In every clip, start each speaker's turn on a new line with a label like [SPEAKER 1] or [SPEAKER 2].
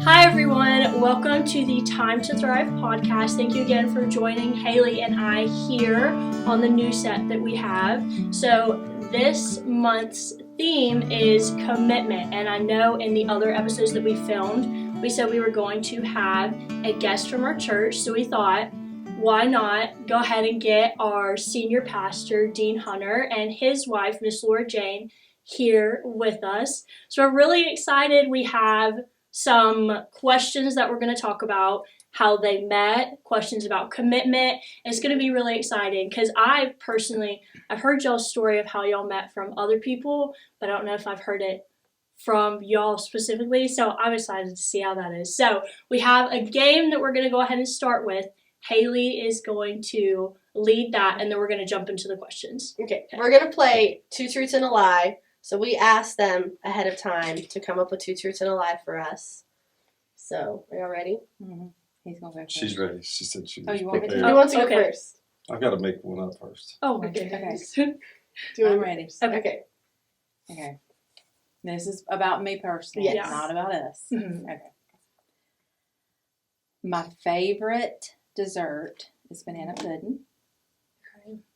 [SPEAKER 1] Hi everyone, welcome to the Time to Thrive podcast. Thank you again for joining Haelle and I here on the new set that we have. So this month's theme is commitment, and I know in the other episodes that we filmed, we said we were going to have a guest from our church, so we thought, why not go ahead and get our senior pastor, Dean Hunter, and his wife, Miss Laura Jane, here with us. So we're really excited. We have some questions that we're going to talk about, how they met, questions about commitment. It's going to be really exciting because I've heard y'all's story of how y'all met from other people, but I don't know if I've heard it from y'all specifically, so I'm excited to see how that is. So we have a game that we're going to go ahead and start with. Haelle is going to lead that, and then we're going to jump into the questions.
[SPEAKER 2] Okay. We're going to play Two Truths and a Lie. So we asked them ahead of time to come up with 2 truths and a lie for us. So, are y'all ready?
[SPEAKER 3] Mm-hmm. He's going to go first.
[SPEAKER 4] She's ready. She said she was
[SPEAKER 3] Oh, you want me to?
[SPEAKER 2] Who wants to go first?
[SPEAKER 4] I've got to make one up first.
[SPEAKER 1] Oh my
[SPEAKER 2] Okay.
[SPEAKER 1] goodness.
[SPEAKER 3] I'm ready.
[SPEAKER 2] Okay.
[SPEAKER 3] Okay. This is about me personally,
[SPEAKER 2] Yes.
[SPEAKER 3] not about us.
[SPEAKER 1] Mhm.
[SPEAKER 3] Okay. My favorite dessert is banana pudding.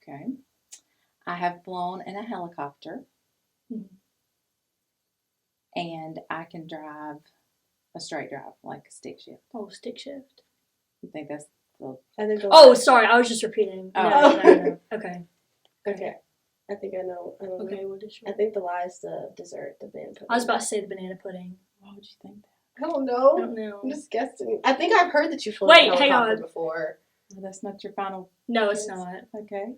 [SPEAKER 3] Okay. I have flown in a helicopter.
[SPEAKER 1] Mhm.
[SPEAKER 3] And I can drive a straight drive, like a stick shift.
[SPEAKER 1] Oh, stick shift.
[SPEAKER 3] You think that's the...
[SPEAKER 2] I think the
[SPEAKER 1] Oh,
[SPEAKER 2] lie.
[SPEAKER 1] sorry, I was just repeating.
[SPEAKER 3] Oh.
[SPEAKER 1] No. Okay.
[SPEAKER 2] Okay. I think I know. I don't know.
[SPEAKER 1] Okay, what is
[SPEAKER 2] I think the lie is the dessert, the banana pudding.
[SPEAKER 1] I was about to say the banana pudding.
[SPEAKER 3] Why would you think that?
[SPEAKER 2] I don't
[SPEAKER 1] I
[SPEAKER 2] know.
[SPEAKER 1] don't know.
[SPEAKER 2] I'm just guessing. I think I've heard that you've flown
[SPEAKER 1] Wait,
[SPEAKER 2] in a
[SPEAKER 1] hang
[SPEAKER 2] helicopter
[SPEAKER 1] on.
[SPEAKER 2] before.
[SPEAKER 3] Well, that's not your final...
[SPEAKER 1] No, it's
[SPEAKER 2] Yes.
[SPEAKER 1] not.
[SPEAKER 3] Okay.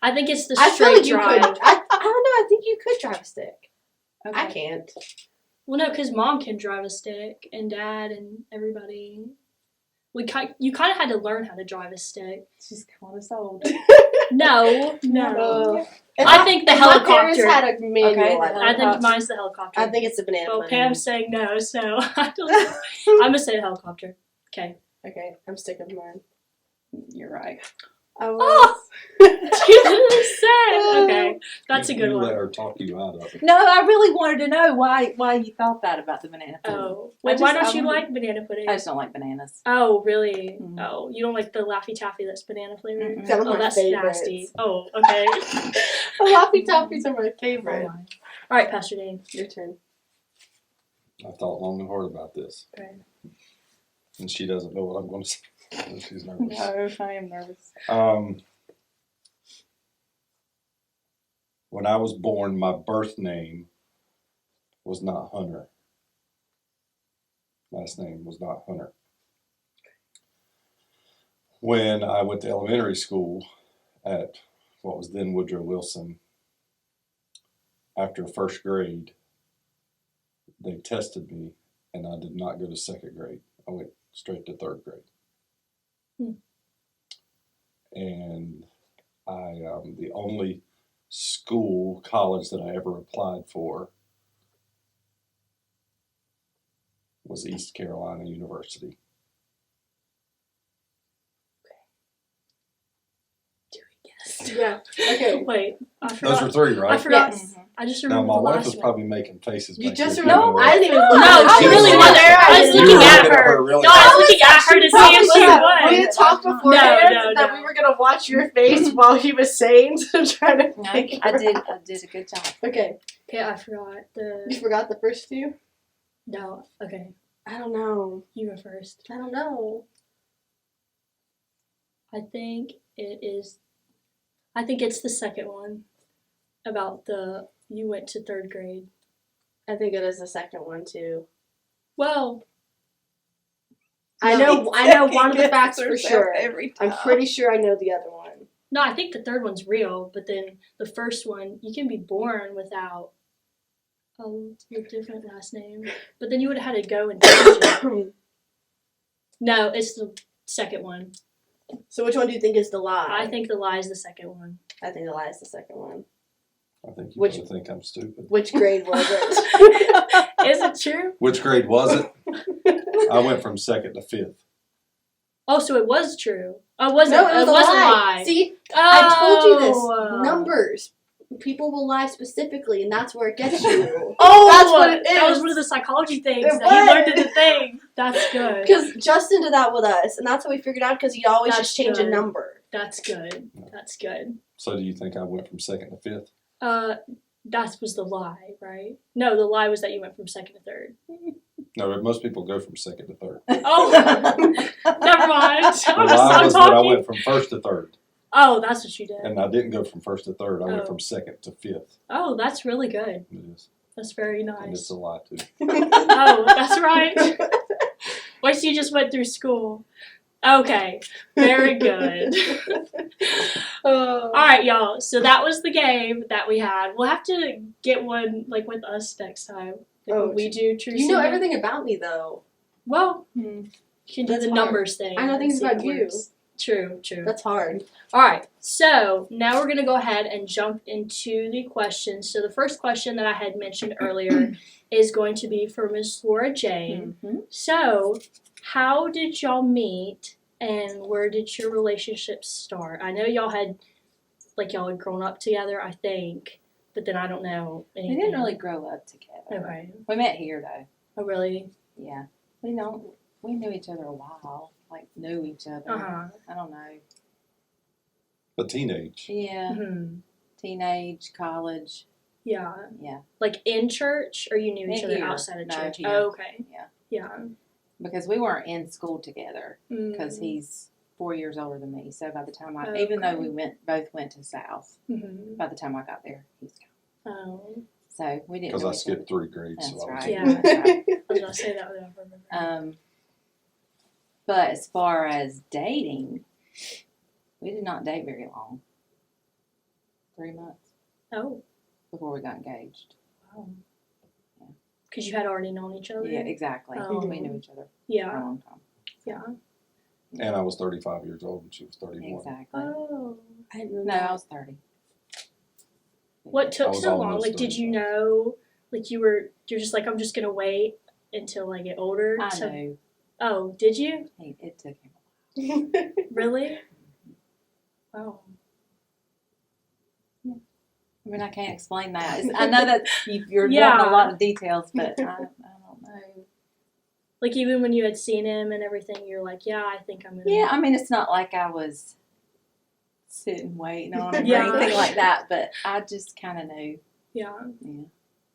[SPEAKER 1] I think it's the
[SPEAKER 2] I feel
[SPEAKER 1] straight
[SPEAKER 2] like you
[SPEAKER 1] drive.
[SPEAKER 2] could. I don't know. I think you could drive a stick.
[SPEAKER 3] Okay.
[SPEAKER 2] I can't.
[SPEAKER 1] Well, no, because Mom can drive a stick, and Dad, and everybody. You kind of had to learn how to drive a stick.
[SPEAKER 3] She's kind of sold.
[SPEAKER 1] No.
[SPEAKER 2] If
[SPEAKER 1] I think the
[SPEAKER 2] if My parents
[SPEAKER 1] helicopter.
[SPEAKER 2] had a manual.
[SPEAKER 3] Okay, the
[SPEAKER 1] I think mine's the helicopter.
[SPEAKER 2] I think it's the banana
[SPEAKER 1] Well,
[SPEAKER 2] pudding.
[SPEAKER 1] Pam's saying no, so I don't know. I'm going to say the helicopter. Okay.
[SPEAKER 2] Okay, I'm sticking with mine.
[SPEAKER 3] You're right.
[SPEAKER 2] I was.
[SPEAKER 1] Oh! Jesus said. Okay, that's a good
[SPEAKER 4] You let
[SPEAKER 1] one.
[SPEAKER 4] her talk you out of it.
[SPEAKER 3] No, I really wanted to know why you thought that about the banana pudding.
[SPEAKER 1] Oh.
[SPEAKER 3] I
[SPEAKER 1] Wait, why
[SPEAKER 3] just-
[SPEAKER 1] don't you
[SPEAKER 3] I
[SPEAKER 1] like banana pudding?
[SPEAKER 3] I just don't like bananas.
[SPEAKER 1] Oh, really?
[SPEAKER 3] Mhm.
[SPEAKER 1] Oh, you don't like the Laffy Taffy that's banana flavored?
[SPEAKER 3] Mm-mm.
[SPEAKER 2] Some of
[SPEAKER 1] Oh,
[SPEAKER 2] my
[SPEAKER 1] that's
[SPEAKER 2] favorites.
[SPEAKER 1] nasty. Oh, okay.
[SPEAKER 2] Laffy Taffies are my
[SPEAKER 1] Oh,
[SPEAKER 2] favorite.
[SPEAKER 1] my. All right, Pastor Dane.
[SPEAKER 2] Your turn.
[SPEAKER 4] I thought long and hard about this.
[SPEAKER 1] Okay.
[SPEAKER 4] And she doesn't know what I'm going to say. She's nervous.
[SPEAKER 3] No, I am nervous.
[SPEAKER 4] When I was born, my birth name was not Hunter. Last name was not Hunter. When I went to elementary school at what was then Woodrow Wilson, after first grade, they tested me, and I did not go to second grade. I went straight to third grade. And the only college that I ever applied for was East Carolina University.
[SPEAKER 2] Yeah. Okay.
[SPEAKER 1] Wait, I
[SPEAKER 4] Those
[SPEAKER 1] forgot.
[SPEAKER 4] were 3,
[SPEAKER 1] I
[SPEAKER 4] right?
[SPEAKER 1] forgot.
[SPEAKER 3] Yes.
[SPEAKER 1] I just
[SPEAKER 4] Now,
[SPEAKER 1] remember
[SPEAKER 4] my
[SPEAKER 1] the
[SPEAKER 4] wife
[SPEAKER 1] last
[SPEAKER 4] was
[SPEAKER 1] one.
[SPEAKER 4] probably making faces.
[SPEAKER 2] You
[SPEAKER 4] back
[SPEAKER 2] just
[SPEAKER 4] there,
[SPEAKER 2] remember.
[SPEAKER 4] giving away.
[SPEAKER 2] I didn't even look.
[SPEAKER 1] No,
[SPEAKER 2] I
[SPEAKER 1] she
[SPEAKER 2] was
[SPEAKER 1] really
[SPEAKER 2] looking
[SPEAKER 1] wasn't.
[SPEAKER 2] there.
[SPEAKER 1] I was
[SPEAKER 2] didn't
[SPEAKER 1] looking
[SPEAKER 2] look.
[SPEAKER 1] at
[SPEAKER 4] looking at
[SPEAKER 1] her.
[SPEAKER 4] her really
[SPEAKER 1] No, I was
[SPEAKER 4] hard.
[SPEAKER 1] looking at her to see if she
[SPEAKER 2] We
[SPEAKER 1] won.
[SPEAKER 2] had talked beforehand
[SPEAKER 1] No,
[SPEAKER 2] that we were gonna watch your face while he was saying to try to
[SPEAKER 3] No,
[SPEAKER 2] figure
[SPEAKER 3] I did
[SPEAKER 2] out.
[SPEAKER 3] a good job.
[SPEAKER 2] Okay.
[SPEAKER 1] Okay, I forgot
[SPEAKER 2] You
[SPEAKER 1] the.
[SPEAKER 2] forgot the first 2?
[SPEAKER 1] No, okay,
[SPEAKER 2] I don't know.
[SPEAKER 1] you go first.
[SPEAKER 2] I don't know.
[SPEAKER 1] I think it's the second one about you went to third grade.
[SPEAKER 2] I think it is the second one too.
[SPEAKER 1] Well,
[SPEAKER 2] I know one of the facts for sure.
[SPEAKER 3] Every
[SPEAKER 2] I'm pretty sure I know the other one.
[SPEAKER 1] no, I think the third one's real, but then the first one, you can be born without your different last name, but then you would have had to go and change it. No, it's the second one.
[SPEAKER 2] So which one do you think is the lie?
[SPEAKER 1] I think the lie is the second one.
[SPEAKER 2] I think the lie is the second one.
[SPEAKER 4] I think you
[SPEAKER 2] Which-
[SPEAKER 4] better think I'm stupid.
[SPEAKER 2] Which grade was it?
[SPEAKER 1] Is it true?
[SPEAKER 4] Which grade was it? I went from 2nd to 5th.
[SPEAKER 1] Oh, so it was true. Oh, it wasn't.
[SPEAKER 2] No, it was a
[SPEAKER 1] wasn't
[SPEAKER 2] lie.
[SPEAKER 1] lie.
[SPEAKER 2] See,
[SPEAKER 1] Oh.
[SPEAKER 2] I told you this. Numbers. people will lie specifically, and that's where it gets you.
[SPEAKER 1] Oh,
[SPEAKER 2] That's what it
[SPEAKER 1] that was
[SPEAKER 2] is.
[SPEAKER 1] one of the psychology things
[SPEAKER 2] It
[SPEAKER 1] that you learned in
[SPEAKER 2] was.
[SPEAKER 1] the thing. That's good.
[SPEAKER 2] Because Justin did that with us, and that's how we figured out. Because he'd always
[SPEAKER 1] That's
[SPEAKER 2] just change a
[SPEAKER 1] good.
[SPEAKER 2] number.
[SPEAKER 1] That's good. That's good.
[SPEAKER 4] So do you think I went from second to fifth?
[SPEAKER 1] That was the lie, right? No, the lie was that you went from second to third.
[SPEAKER 4] No, but most people go from second to third.
[SPEAKER 1] Oh, never mind.
[SPEAKER 4] The
[SPEAKER 1] I'm
[SPEAKER 4] lie was that I
[SPEAKER 1] talking.
[SPEAKER 4] went from first to third,
[SPEAKER 1] Oh, that's what you did.
[SPEAKER 4] and I didn't go from first to third. I went
[SPEAKER 1] Oh.
[SPEAKER 4] from second to fifth.
[SPEAKER 1] Oh, that's really good.
[SPEAKER 4] It is,
[SPEAKER 1] That's very
[SPEAKER 4] and it's
[SPEAKER 1] nice.
[SPEAKER 4] a lie too.
[SPEAKER 1] Oh, that's right. Wait, so you just went through school. Okay, very good. All right, y'all. So that was the game that we had. We'll have to get one like with us next time. Like
[SPEAKER 2] Oh,
[SPEAKER 1] when we do True
[SPEAKER 2] You know
[SPEAKER 1] Secret.
[SPEAKER 2] everything about me, though.
[SPEAKER 1] Well, you can do
[SPEAKER 2] That's
[SPEAKER 1] the
[SPEAKER 2] hard.
[SPEAKER 1] numbers thing.
[SPEAKER 2] I know
[SPEAKER 1] and
[SPEAKER 2] things
[SPEAKER 1] see if
[SPEAKER 2] about
[SPEAKER 1] it
[SPEAKER 2] you.
[SPEAKER 1] works. True.
[SPEAKER 2] That's hard.
[SPEAKER 1] All right, so now we're going to go ahead and jump into the questions. So the first question that I had mentioned earlier is going to be for Miss Laura Jane.
[SPEAKER 3] Mm-hmm.
[SPEAKER 1] So, how did y'all meet and where did your relationship start? I know y'all had grown up together, I think, but then I don't know
[SPEAKER 3] We
[SPEAKER 1] anything.
[SPEAKER 3] didn't really grow up together.
[SPEAKER 1] Okay.
[SPEAKER 3] We met here though.
[SPEAKER 1] Oh, really?
[SPEAKER 3] Yeah. We knew each other a while. Like knew each other.
[SPEAKER 1] Uh-huh.
[SPEAKER 3] I don't know.
[SPEAKER 4] But teenage.
[SPEAKER 3] Yeah.
[SPEAKER 1] Mm-hmm.
[SPEAKER 3] Teenage, college.
[SPEAKER 1] Yeah.
[SPEAKER 3] Yeah.
[SPEAKER 1] Like in church, or you knew each other
[SPEAKER 3] Here.
[SPEAKER 1] outside of
[SPEAKER 3] No,
[SPEAKER 1] church?
[SPEAKER 3] here.
[SPEAKER 1] Oh, okay.
[SPEAKER 3] Yeah.
[SPEAKER 1] Yeah.
[SPEAKER 3] Because we weren't in school together. Because
[SPEAKER 1] Mm.
[SPEAKER 3] he's 4 years older than me. So by the time
[SPEAKER 1] Okay.
[SPEAKER 3] even though we both went to South,
[SPEAKER 1] Mm-hmm.
[SPEAKER 3] by the time I got there, he was gone.
[SPEAKER 1] Oh.
[SPEAKER 3] So we didn't
[SPEAKER 4] Because
[SPEAKER 3] know
[SPEAKER 4] I
[SPEAKER 3] each
[SPEAKER 4] skipped
[SPEAKER 3] other.
[SPEAKER 4] 3 grades.
[SPEAKER 3] That's
[SPEAKER 4] so I was
[SPEAKER 3] right.
[SPEAKER 1] Yeah.
[SPEAKER 3] That's right.
[SPEAKER 1] I was going to say that without remembering.
[SPEAKER 3] But as far as dating, we did not date very long. 3 months
[SPEAKER 1] Oh.
[SPEAKER 3] before we got engaged.
[SPEAKER 1] Wow.
[SPEAKER 3] Yeah.
[SPEAKER 1] Because you had already known each other?
[SPEAKER 3] Yeah, exactly.
[SPEAKER 1] Oh.
[SPEAKER 3] We knew each other for a
[SPEAKER 1] Yeah.
[SPEAKER 3] long time.
[SPEAKER 1] Yeah.
[SPEAKER 4] And I was 35 years old and she was 31.
[SPEAKER 3] Exactly.
[SPEAKER 1] Oh.
[SPEAKER 2] I didn't know
[SPEAKER 3] No, I
[SPEAKER 2] that.
[SPEAKER 3] was 30.
[SPEAKER 1] What
[SPEAKER 4] I
[SPEAKER 1] took
[SPEAKER 4] was
[SPEAKER 1] so long?
[SPEAKER 4] almost
[SPEAKER 1] Like, did you
[SPEAKER 4] 35.
[SPEAKER 1] know, like, you're just like, I'm just going to wait until I get older?
[SPEAKER 3] I knew.
[SPEAKER 1] Oh, did you?
[SPEAKER 3] It took him.
[SPEAKER 1] Really? Wow.
[SPEAKER 3] I mean, I can't explain that. I know that you're
[SPEAKER 1] Yeah.
[SPEAKER 3] wanting a lot of details, but I don't know.
[SPEAKER 1] Like, even when you had seen him and everything, you're like, yeah, I think I'm going to.
[SPEAKER 3] Yeah, I mean, it's not like I was sitting waiting on him
[SPEAKER 1] Yeah.
[SPEAKER 3] or anything like that, but I just kind of knew.
[SPEAKER 1] Yeah.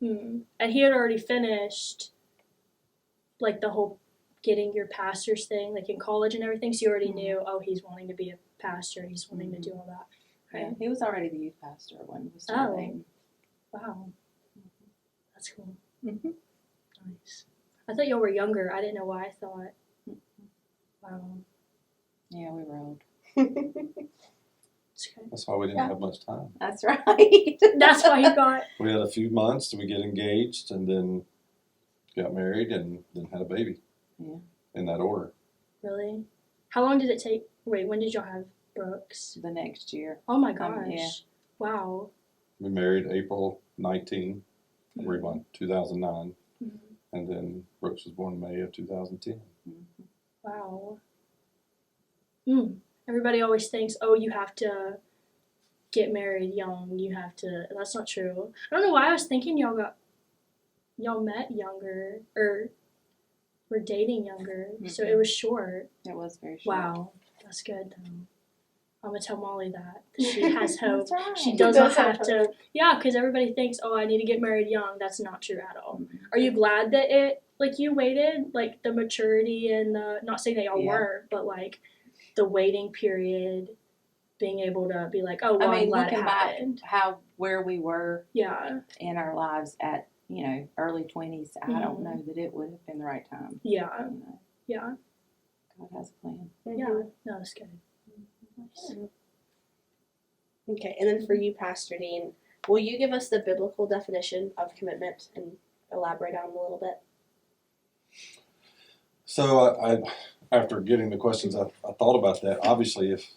[SPEAKER 3] Yeah.
[SPEAKER 1] And he had already finished, like, the whole getting your pastor's thing, like, in college and everything, so you already knew, oh, he's wanting to be a pastor, he's wanting to do all that.
[SPEAKER 3] Yeah,
[SPEAKER 1] Right?
[SPEAKER 3] he was already the youth pastor when we started
[SPEAKER 1] Oh.
[SPEAKER 3] dating.
[SPEAKER 1] Wow. That's cool.
[SPEAKER 3] Mm-hmm.
[SPEAKER 1] Nice. I thought y'all were younger. I didn't know why I thought. Wow.
[SPEAKER 3] Yeah, we were old.
[SPEAKER 1] It's okay.
[SPEAKER 4] That's why we didn't have much time.
[SPEAKER 3] That's right.
[SPEAKER 1] That's why you got.
[SPEAKER 4] We had a few months till we get engaged and then got married and then had a baby.
[SPEAKER 3] Yeah.
[SPEAKER 4] In that order.
[SPEAKER 1] Really? How long did it take? Wait, when did y'all have Brooks?
[SPEAKER 3] The next year.
[SPEAKER 1] Oh my gosh.
[SPEAKER 3] Yeah.
[SPEAKER 1] Wow.
[SPEAKER 4] We married April 19, rewind, 2009.
[SPEAKER 1] Mhm.
[SPEAKER 4] And then Brooks was born in May of 2010.
[SPEAKER 3] Mm-hmm.
[SPEAKER 1] Wow. Everybody always thinks, oh, you have to get married young. You have to. That's not true. I don't know why I was thinking y'all met younger or were dating younger. So it was short.
[SPEAKER 3] It was very short.
[SPEAKER 1] Wow. That's good though. I'm gonna tell Molly that she has hope.
[SPEAKER 3] That's right.
[SPEAKER 1] She
[SPEAKER 2] She
[SPEAKER 1] doesn't
[SPEAKER 2] does have
[SPEAKER 1] have to. Yeah, because everybody thinks, oh, I need to get married young. That's not true at all.
[SPEAKER 3] Mhm.
[SPEAKER 1] Are you glad that you waited, like the maturity and the, not saying that y'all
[SPEAKER 3] Yeah.
[SPEAKER 1] weren't, but like the waiting period, being able to be like, oh, well,
[SPEAKER 3] I mean,
[SPEAKER 1] I'm glad it
[SPEAKER 3] looking back,
[SPEAKER 1] happened.
[SPEAKER 3] where we were
[SPEAKER 1] Yeah,
[SPEAKER 3] in our lives at, early 20s, I don't
[SPEAKER 1] Mhm.
[SPEAKER 3] know that it would have been the right time.
[SPEAKER 1] yeah,
[SPEAKER 3] You know,
[SPEAKER 1] yeah,
[SPEAKER 3] God has a plan.
[SPEAKER 1] yeah. No, that's good. Nice.
[SPEAKER 2] Okay, and then for you, Pastor Dean, will you give us the biblical definition of commitment and elaborate on it a little bit?
[SPEAKER 4] So I after getting the questions, I thought about that. Obviously, if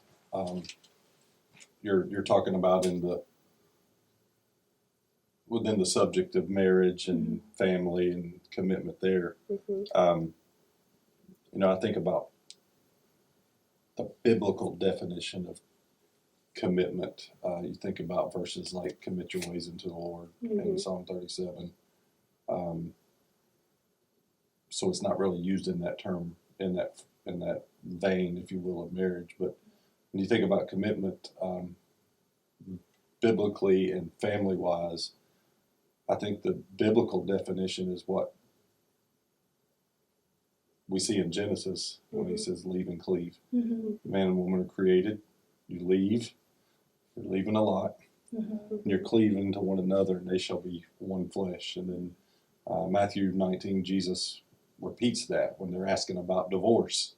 [SPEAKER 4] you're talking about within the subject of marriage and family and commitment there, I think about the biblical definition of commitment. You think about verses like "commit your ways into the Lord" in Psalm 37. So it's not really used in that term, in that vein, if you will, of marriage. But when you think about commitment, biblically and family wise, I think the biblical definition is what we see in Genesis when he says leave and cleave. Man and woman are created. You leave. You're leaving a lot. And you're cleaving to one another, and they shall be one flesh. And then Matthew 19, Jesus repeats that when they're asking about divorce.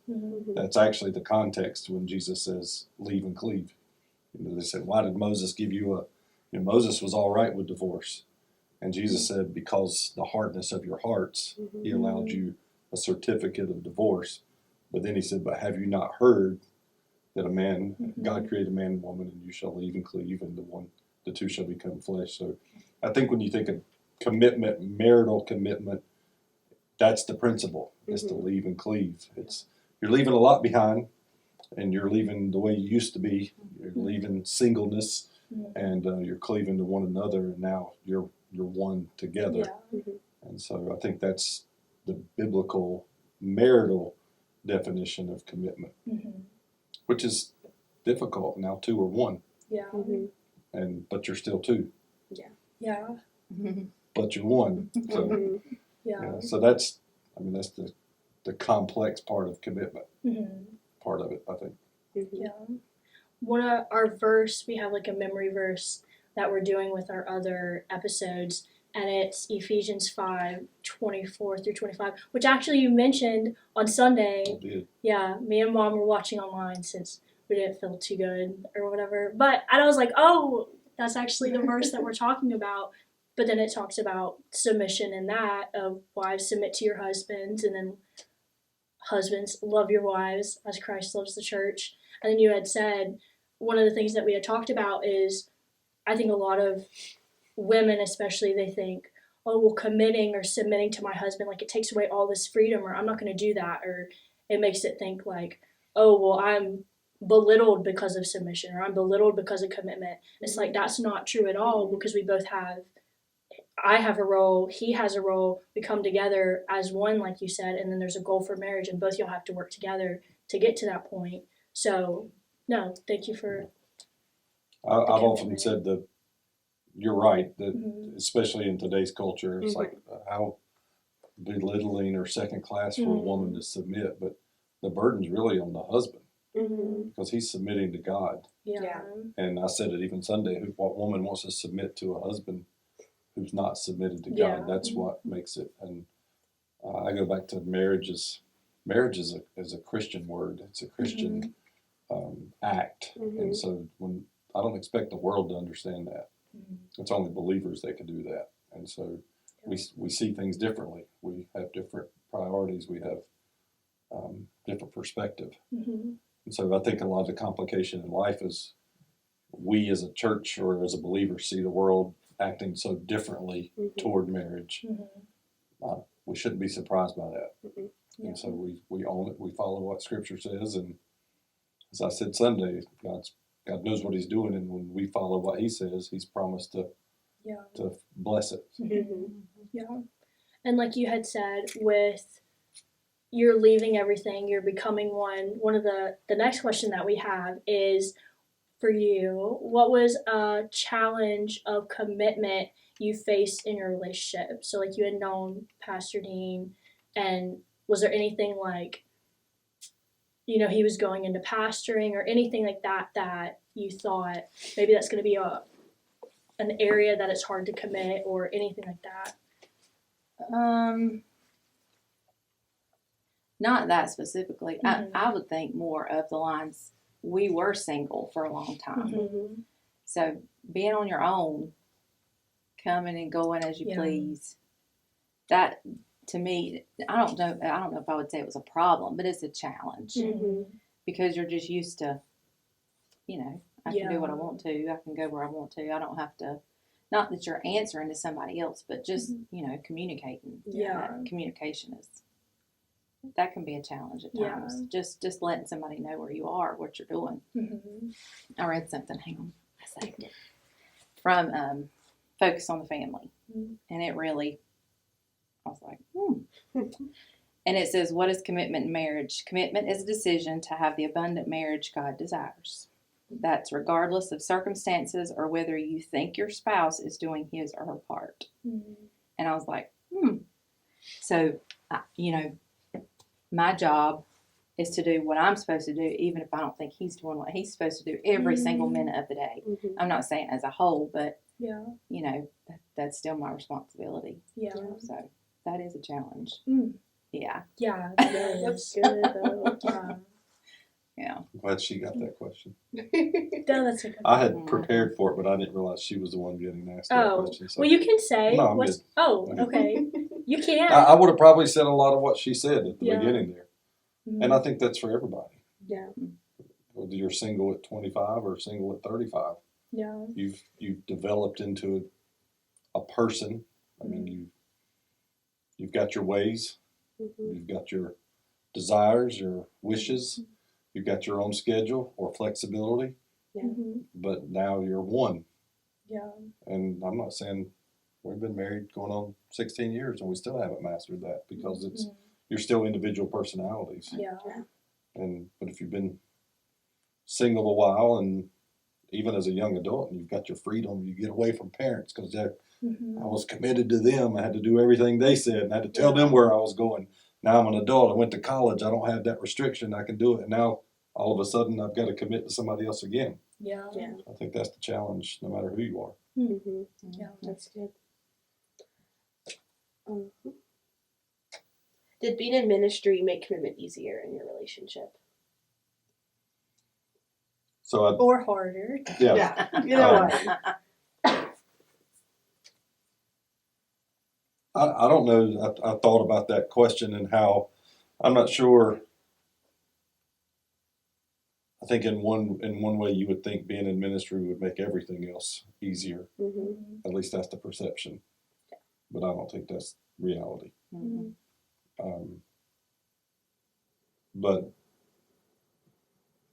[SPEAKER 4] That's actually the context when Jesus says leave and cleave. They said, why did Moses give you Moses was all right with divorce. And Jesus said, because the hardness of your hearts, he allowed you a certificate of divorce. But then he said, but have you not heard that God created man and woman, and you shall leave and cleave, and the two shall become flesh. So I think when you think of commitment, marital commitment, that's the principle, is to leave and cleave. You're leaving a lot behind, and you're leaving the way you used to be. You're leaving singleness, and you're cleaving to one another, and now you're one together. And so I think that's the biblical marital definition of commitment, which is difficult. Now two are one, but you're still two. But you're one. So so that's the complex part of commitment. Part of it, I think.
[SPEAKER 1] One of our verse, we have like a memory verse that we're doing with our other episodes, and it's Ephesians 5:24-25, which actually you mentioned on Sunday.
[SPEAKER 4] I did.
[SPEAKER 1] Yeah, me and Mom were watching online since we didn't feel too good or whatever. But I was like, oh, that's actually the verse that we're talking about. But then it talks about submission in that, of wives submit to your husbands, and then husbands love your wives as Christ loves the church. And then you had said, one of the things that we had talked about is, I think a lot of women especially, they think, oh, well, committing or submitting to my husband, like it takes away all this freedom, or I'm not going to do that, or it makes it think like, oh, well, I'm belittled because of submission, or I'm belittled because of commitment. It's like, that's not true at all, because we both I have a role, he has a role, we come together as one, like you said, and then there's a goal for marriage, and both y'all have to work together to get to that point. So, no, thank you for...
[SPEAKER 4] I've often said that you're right, that especially in today's culture, it's like how belittling or second class for a woman to submit, but the burden's really on the husband, because he's submitting to God. And I said it even Sunday, what woman wants to submit to a husband who's not submitted to God? That's what makes it. And I go back to marriage is a Christian word. It's a Christian act. And so when I don't expect the world to understand that. It's only believers that can do that. And so we see things differently. We have different priorities. We have different perspective. And so I think a lot of the complication in life is we as a church or as a believer see the world acting so differently toward marriage. We shouldn't be surprised by that. And so we own it. We follow what Scripture says. And as I said Sunday, God knows what he's doing, and when we follow what he says, he's promised to bless it.
[SPEAKER 1] And like you had said, with you're leaving everything, you're becoming one of the next question that we have is, for you, what was a challenge of commitment you faced in your relationship? So like you had known Pastor Dean, and was there anything like, he was going into pastoring or anything like that you thought maybe that's going to be an area that it's hard to commit, or anything like that?
[SPEAKER 3] Not that specifically. I would think more of the lines, we were single for a long time. So being on your own, coming and going as you please, that to me, I don't know if I would say it was a problem, but it's a challenge because you're just used to, I can do what I want to. I can go where I want to. I don't have to, not that you're answering to somebody else, but just, communicating. That communication is that can be a challenge at
[SPEAKER 1] Yeah.
[SPEAKER 3] times. Just letting somebody know where you are, what you're doing.
[SPEAKER 1] Mm-hmm.
[SPEAKER 3] I read something. Hang on a second. From Focus on the Family, and it really, I was like, And it says, what is commitment in marriage? Commitment is a decision to have the abundant marriage God desires. That's regardless of circumstances or whether you think your spouse is doing his or her part.
[SPEAKER 1] Mm-hmm.
[SPEAKER 3] And I was like, So, my job is to do what I'm supposed to do, even if I don't think he's doing what he's supposed to do every single minute of the day.
[SPEAKER 2] Mhm.
[SPEAKER 3] I'm not saying as a whole, but,
[SPEAKER 1] Yeah.
[SPEAKER 3] that's still my responsibility.
[SPEAKER 1] Yeah.
[SPEAKER 3] So, that is a challenge.
[SPEAKER 1] Mm.
[SPEAKER 3] Yeah.
[SPEAKER 1] Yeah, that is.
[SPEAKER 2] That's good though.
[SPEAKER 3] Yeah.
[SPEAKER 4] I'm glad she got that question.
[SPEAKER 1] No, that's a good
[SPEAKER 4] I had prepared for it, but I didn't realize she was the one getting asked that
[SPEAKER 1] Oh,
[SPEAKER 4] question. So
[SPEAKER 1] well, you can say
[SPEAKER 4] No, I'm
[SPEAKER 1] what's.
[SPEAKER 4] good.
[SPEAKER 1] Oh,
[SPEAKER 4] I'm good.
[SPEAKER 1] okay. You can.
[SPEAKER 4] I would have probably said a lot of what she said at the
[SPEAKER 1] Yeah.
[SPEAKER 4] beginning there.
[SPEAKER 1] Mhm.
[SPEAKER 4] And I think that's for everybody.
[SPEAKER 2] Yeah.
[SPEAKER 4] Whether you're single at 25 or single at 35,
[SPEAKER 1] Yeah.
[SPEAKER 4] you've developed into a person. I mean, you've got your ways,
[SPEAKER 2] Mhm.
[SPEAKER 4] you've got your desires, your wishes, you've got your own schedule or flexibility,
[SPEAKER 2] Yeah.
[SPEAKER 1] Mhm.
[SPEAKER 4] but now you're one.
[SPEAKER 1] Yeah.
[SPEAKER 4] And I'm not saying we've been married going on 16 years and we still haven't mastered that because it's you're still individual personalities.
[SPEAKER 1] Yeah.
[SPEAKER 4] But if you've been single a while and even as a young adult and you've got your freedom, you get away from parents because I
[SPEAKER 1] Mhm.
[SPEAKER 4] was committed to them. I had to do everything they said and I had to tell them where I was going. Now I'm an adult. I went to college. I don't have that restriction. I can do it. And now all of a sudden I've got to commit to somebody else again.
[SPEAKER 1] Yeah.
[SPEAKER 2] Yeah.
[SPEAKER 4] I think that's the challenge no matter who you are.
[SPEAKER 2] Mhm.
[SPEAKER 1] Yeah.
[SPEAKER 2] That's good. Did being in ministry make commitment easier in your relationship?
[SPEAKER 4] So
[SPEAKER 1] Or harder.
[SPEAKER 2] Yeah. Either way.
[SPEAKER 4] I don't know. I thought about that question and how I'm not sure. I think in one way you would think being in ministry would make everything else easier.
[SPEAKER 2] Mhm.
[SPEAKER 4] At least that's the perception. But I don't think that's reality.
[SPEAKER 3] Mm-hmm.
[SPEAKER 4] But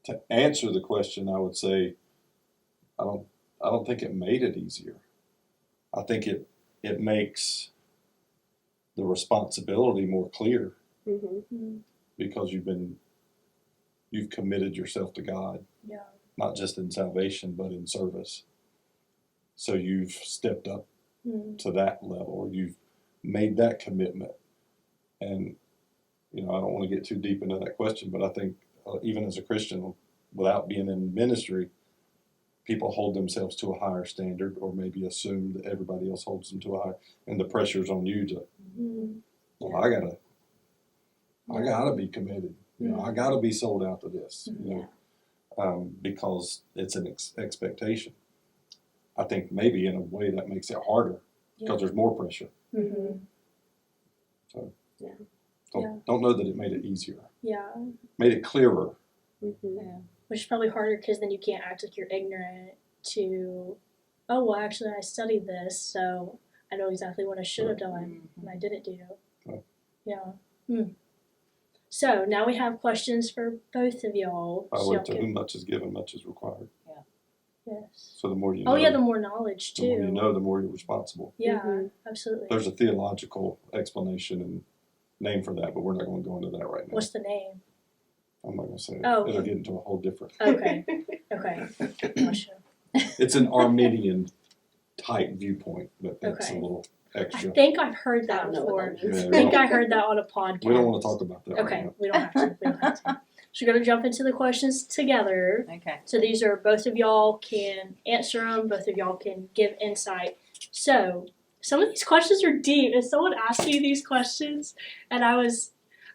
[SPEAKER 4] to answer the question, I would say I don't think it made it easier. I think it makes the responsibility more clear
[SPEAKER 2] Mhm.
[SPEAKER 4] because you've committed yourself to God,
[SPEAKER 1] Yeah.
[SPEAKER 4] not just in salvation but in service. So you've stepped up to that level. You've made that commitment, and I don't want to get too deep into that question, but I think even as a Christian, without being in ministry, people hold themselves to a higher standard, or maybe assume that everybody else holds them to a higher, and the pressure's on you to. Well, I gotta be committed. I gotta be sold out to this. Because it's an expectation. I think maybe in a way that makes it harder because there's more pressure.
[SPEAKER 1] Mm-hmm.
[SPEAKER 4] So
[SPEAKER 2] Yeah.
[SPEAKER 4] don't know that it made it easier.
[SPEAKER 1] Yeah.
[SPEAKER 4] Made it clearer.
[SPEAKER 2] Mhm.
[SPEAKER 1] Which is probably harder because then you can't act like you're ignorant to, oh, well, actually, I studied this, so I know exactly what I should have done, and I didn't do.
[SPEAKER 4] Right.
[SPEAKER 1] Yeah. So now we have questions for both of y'all.
[SPEAKER 4] By the
[SPEAKER 1] So
[SPEAKER 4] way,
[SPEAKER 1] y'all
[SPEAKER 4] to
[SPEAKER 1] can-
[SPEAKER 4] whom much is given, much is required.
[SPEAKER 1] Yes.
[SPEAKER 4] So the more you know,
[SPEAKER 1] Oh, yeah, the more knowledge, too.
[SPEAKER 4] the more you know, the more you're responsible.
[SPEAKER 1] Yeah,
[SPEAKER 2] Mhm.
[SPEAKER 1] absolutely.
[SPEAKER 4] There's a theological explanation and name for that, but we're not going to go into that right now.
[SPEAKER 1] What's the name?
[SPEAKER 4] I'm not going to say it.
[SPEAKER 1] Oh.
[SPEAKER 4] It'll get into a whole different.
[SPEAKER 1] Okay. Gotcha.
[SPEAKER 4] It's an Arminian type viewpoint, but that's
[SPEAKER 1] Okay.
[SPEAKER 4] a little
[SPEAKER 1] I
[SPEAKER 4] extra.
[SPEAKER 1] think I've heard
[SPEAKER 2] I
[SPEAKER 1] that
[SPEAKER 2] don't know
[SPEAKER 1] before.
[SPEAKER 2] what that means.
[SPEAKER 1] I think I heard that on a podcast.
[SPEAKER 4] We don't want to talk about that right
[SPEAKER 1] Okay,
[SPEAKER 4] now.
[SPEAKER 1] we don't have to. We don't have to. So we're going to jump into the questions together.
[SPEAKER 3] Okay.
[SPEAKER 1] So these are, both of y'all can answer them, both of y'all can give insight. So some of these questions are deep. And someone asked me these questions, and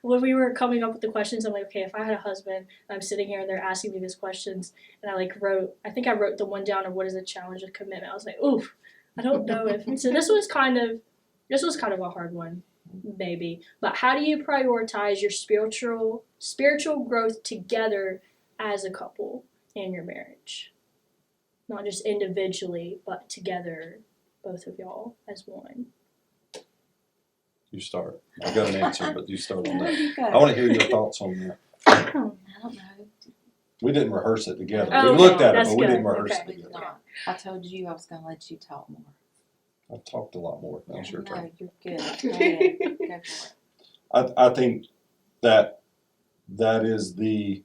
[SPEAKER 1] when we were coming up with the questions, I'm like, okay, if I had a husband, I'm sitting here and they're asking me these questions, and I wrote the one down of what is a challenge of commitment. I was like, oof, I don't know if, so this was kind of a hard one. Maybe, but how do you prioritize your spiritual growth together as a couple in your marriage? Not just individually, but together, both of y'all as one.
[SPEAKER 4] You start. I got an answer, but you start on that.
[SPEAKER 3] You go.
[SPEAKER 4] I want to hear your thoughts on that.
[SPEAKER 3] I don't know.
[SPEAKER 4] We didn't rehearse it together.
[SPEAKER 1] Oh,
[SPEAKER 4] We looked at it,
[SPEAKER 1] that's
[SPEAKER 4] but we didn't
[SPEAKER 1] good.
[SPEAKER 4] rehearse
[SPEAKER 1] Okay.
[SPEAKER 4] it
[SPEAKER 3] We did
[SPEAKER 4] together.
[SPEAKER 3] not. I told you I was going to let you talk more.
[SPEAKER 4] I've talked a lot more. Now it's your turn.
[SPEAKER 3] No, you're good. Go ahead. Go for it.
[SPEAKER 4] I think that is the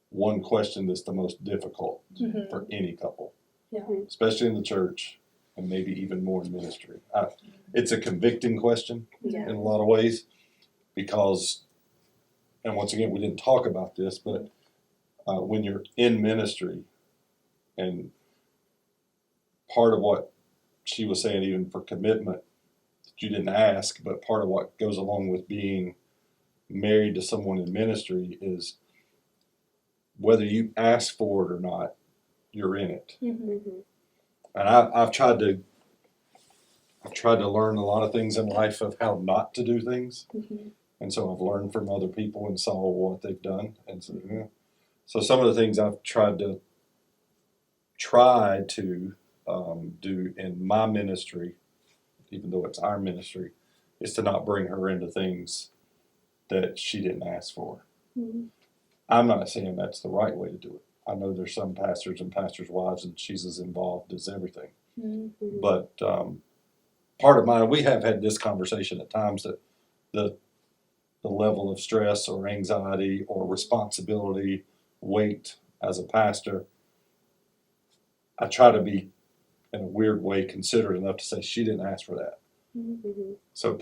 [SPEAKER 4] one question that's the most difficult
[SPEAKER 1] Mhm.
[SPEAKER 4] for any couple,
[SPEAKER 1] Yeah.
[SPEAKER 4] especially in the church, and maybe even more in ministry. It's a convicting question
[SPEAKER 2] Yeah.
[SPEAKER 4] in a lot of ways because, and once again, we didn't talk about this, but when you're in ministry, and part of what she was saying, even for commitment, that you didn't ask, but part of what goes along with being married to someone in ministry is whether you ask for it or not, you're in it.
[SPEAKER 1] Mhm.
[SPEAKER 4] And I've tried to learn a lot of things in life of how not to do things,
[SPEAKER 1] Mhm.
[SPEAKER 4] and so I've learned from other people and saw what they've done, and so yeah. So some of the things I've tried to do in my ministry, even though it's our ministry, is to not bring her into things that she didn't ask for.
[SPEAKER 1] Mhm.
[SPEAKER 4] I'm not saying that's the right way to do it. I know there's some pastors and pastors' wives, and she's as involved as everything.
[SPEAKER 1] Mhm.
[SPEAKER 4] But part of mine, we have had this conversation at times that the level of stress or anxiety or responsibility, weight as a pastor, I try to be, in a weird way, considerate enough to say she didn't ask for that.
[SPEAKER 2] Mm-hmm.
[SPEAKER 4] So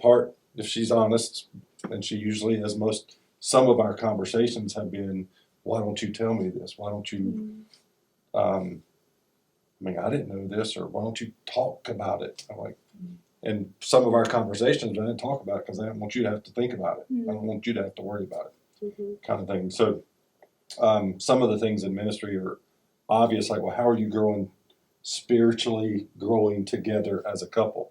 [SPEAKER 4] if she's honest, and she usually is, some of our conversations have been, why don't you tell me this? Why don't you, I I didn't know this, or why don't you talk about it? I'm like, and some of our conversations, I didn't talk about it because I don't want you to have to think about it. I don't want you to have to worry about it, kind of thing. So some of the things in ministry are obvious, like, well, how are you spiritually growing together as a couple?